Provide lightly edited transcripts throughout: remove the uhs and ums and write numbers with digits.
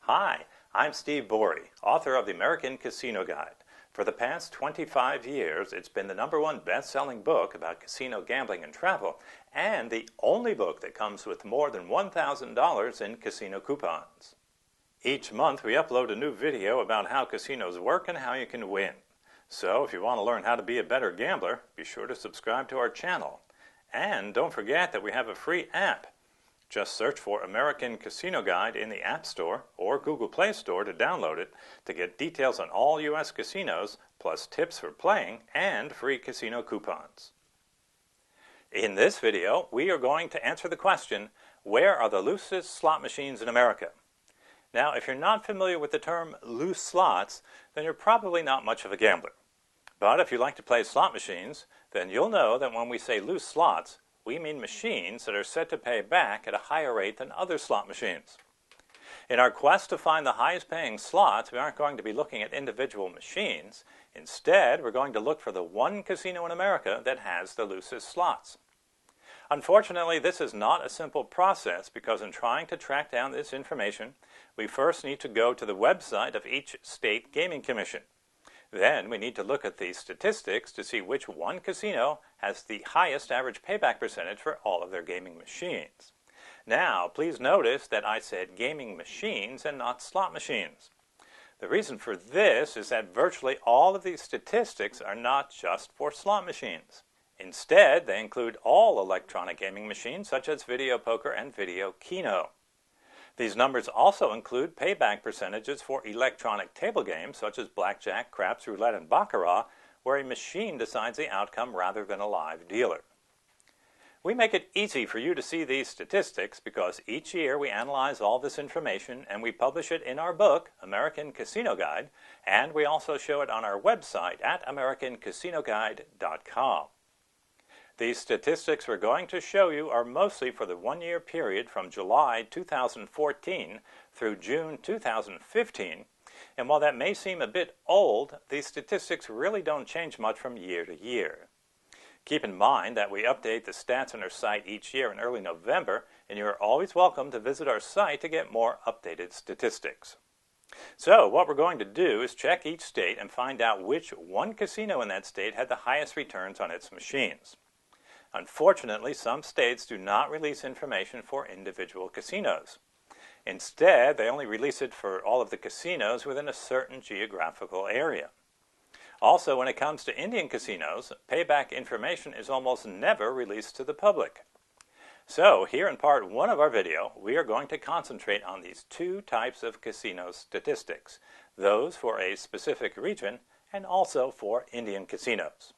Hi, I'm Steve Bourie, author of the American Casino Guide. For the past 25 years, it's been the #1 best-selling book about casino gambling and travel, and the only book that comes with more than $1,000 in casino coupons. Each month, we upload a new video about how casinos work and how you can win. So, if you want to learn how to be a better gambler, be sure to subscribe to our channel. And don't forget that we have a free app. Just search for American Casino Guide in the App Store or Google Play Store to download it to get details on all U.S. casinos, plus tips for playing and free casino coupons. In this video, we are going to answer the question, where are the loosest slot machines in America? Now, if you're not familiar with the term loose slots, then you're probably not much of a gambler. But if you like to play slot machines, then you'll know that when we say loose slots, we mean machines that are set to pay back at a higher rate than other slot machines. In our quest to find the highest paying slots, we aren't going to be looking at individual machines. Instead, we're going to look for the one casino in America that has the loosest slots. Unfortunately, this is not a simple process because in trying to track down this information, we first need to go to the website of each state gaming commission. Then we need to look at the statistics to see which one casino has the highest average payback percentage for all of their gaming machines. Now, please notice that I said gaming machines and not slot machines. The reason for this is that virtually all of these statistics are not just for slot machines. Instead, they include all electronic gaming machines such as video poker and video keno. These numbers also include payback percentages for electronic table games such as blackjack, craps, roulette, and baccarat, where a machine decides the outcome rather than a live dealer. We make it easy for you to see these statistics because each year we analyze all this information and we publish it in our book, American Casino Guide, and we also show it on our website at americancasinoguide.com. These statistics we're going to show you are mostly for the one-year period from July 2014 through June 2015, and while that may seem a bit old, these statistics really don't change much from year to year. Keep in mind that we update the stats on our site each year in early November, and you are always welcome to visit our site to get more updated statistics. So, what we're going to do is check each state and find out which one casino in that state had the highest returns on its machines. Unfortunately, some states do not release information for individual casinos. Instead, they only release it for all of the casinos within a certain geographical area. Also, when it comes to Indian casinos, payback information is almost never released to the public. So, here in part 1 of our video, we are going to concentrate on these two types of casino statistics, those for a specific region and also for Indian casinos.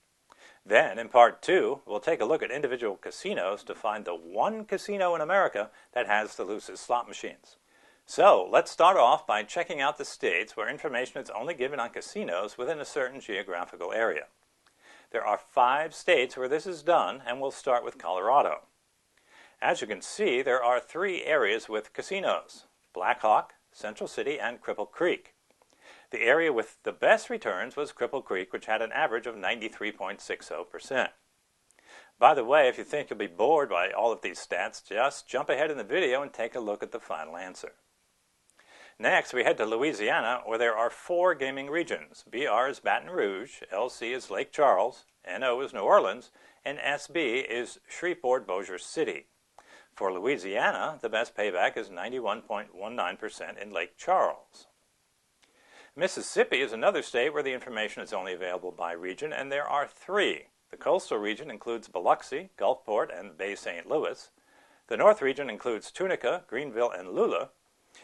Then, in part 2, we'll take a look at individual casinos to find the one casino in America that has the loosest slot machines. So, let's start off by checking out the states where information is only given on casinos within a certain geographical area. There are 5 states where this is done, and we'll start with Colorado. As you can see, there are 3 areas with casinos: Black Hawk, Central City, and Cripple Creek. The area with the best returns was Cripple Creek, which had an average of 93.60%. By the way, if you think you'll be bored by all of these stats, just jump ahead in the video and take a look at the final answer. Next, we head to Louisiana, where there are 4 gaming regions. BR is Baton Rouge, LC is Lake Charles, NO is New Orleans, and SB is Shreveport-Bossier City. For Louisiana, the best payback is 91.19% in Lake Charles. Mississippi is another state where the information is only available by region, and there are 3. The coastal region includes Biloxi, Gulfport, and Bay St. Louis. The north region includes Tunica, Greenville, and Lula.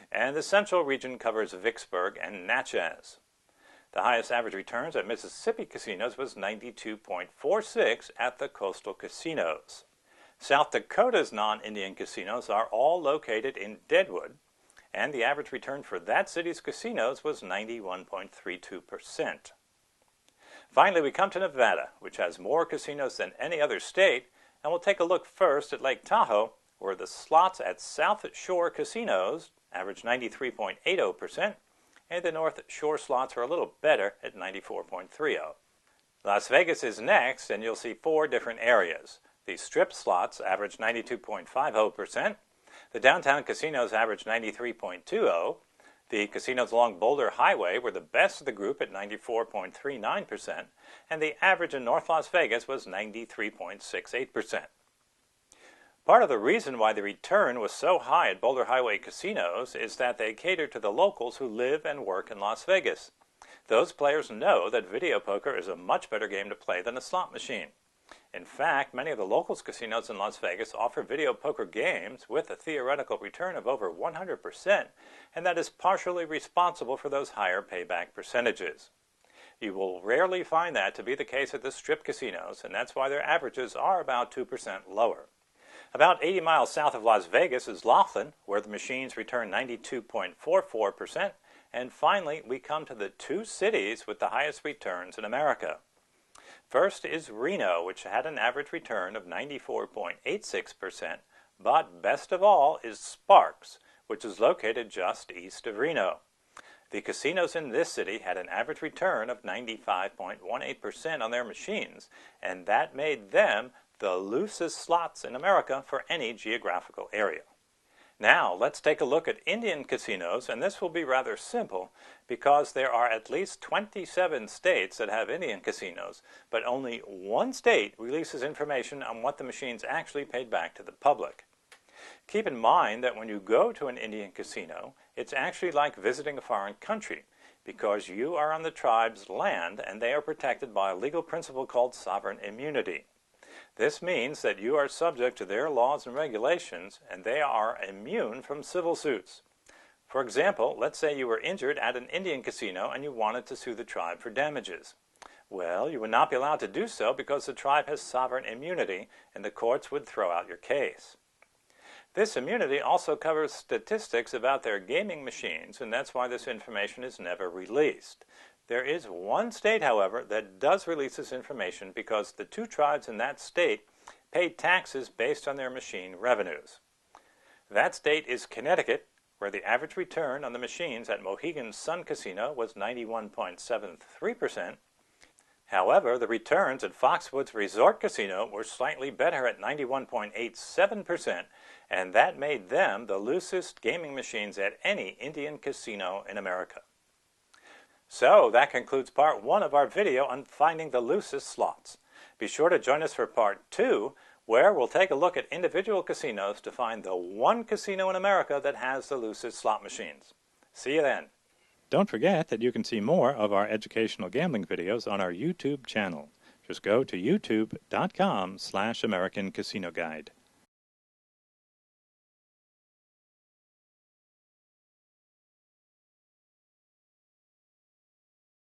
And the central region covers Vicksburg and Natchez. The highest average returns at Mississippi casinos was 92.46 at the coastal casinos. South Dakota's non-Indian casinos are all located in Deadwood, and the average return for that city's casinos was 91.32%. Finally, we come to Nevada, which has more casinos than any other state, and we'll take a look first at Lake Tahoe, where the slots at South Shore casinos average 93.80%, and the North Shore slots are a little better at 94.30. Las Vegas is next, and you'll see 4 different areas. The Strip slots average 92.50%, the downtown casinos average 93.20%, The casinos along Boulder Highway were the best of the group at 94.39%, and the average in North Las Vegas was 93.68%. Part of the reason why the return was so high at Boulder Highway casinos is that they cater to the locals who live and work in Las Vegas. Those players know that video poker is a much better game to play than a slot machine. In fact, many of the locals casinos in Las Vegas offer video poker games with a theoretical return of over 100%, and that is partially responsible for those higher payback percentages. You will rarely find that to be the case at the strip casinos, and that's why their averages are about 2% lower. About 80 miles south of Las Vegas is Laughlin, where the machines return 92.44%, and finally we come to the two cities with the highest returns in America. First is Reno, which had an average return of 94.86%, but best of all is Sparks, which is located just east of Reno. The casinos in this city had an average return of 95.18% on their machines, and that made them the loosest slots in America for any geographical area. Now, let's take a look at Indian casinos, and this will be rather simple because there are at least 27 states that have Indian casinos, but only one state releases information on what the machines actually paid back to the public. Keep in mind that when you go to an Indian casino, it's actually like visiting a foreign country because you are on the tribe's land and they are protected by a legal principle called sovereign immunity. This means that you are subject to their laws and regulations, and they are immune from civil suits. For example, let's say you were injured at an Indian casino and you wanted to sue the tribe for damages. Well, you would not be allowed to do so because the tribe has sovereign immunity, and the courts would throw out your case. This immunity also covers statistics about their gaming machines, and that's why this information is never released. There is one state, however, that does release this information because the two tribes in that state pay taxes based on their machine revenues. That state is Connecticut, where the average return on the machines at Mohegan Sun Casino was 91.73%. However, the returns at Foxwoods Resort Casino were slightly better at 91.87%, and that made them the loosest gaming machines at any Indian casino in America. So that concludes part 1 of our video on finding the loosest slots. Be sure to join us for part 2, where we'll take a look at individual casinos to find the one casino in America that has the loosest slot machines. See you then. Don't forget that you can see more of our educational gambling videos on our YouTube channel. Just go to youtube.com/AmericanCasinoGuide.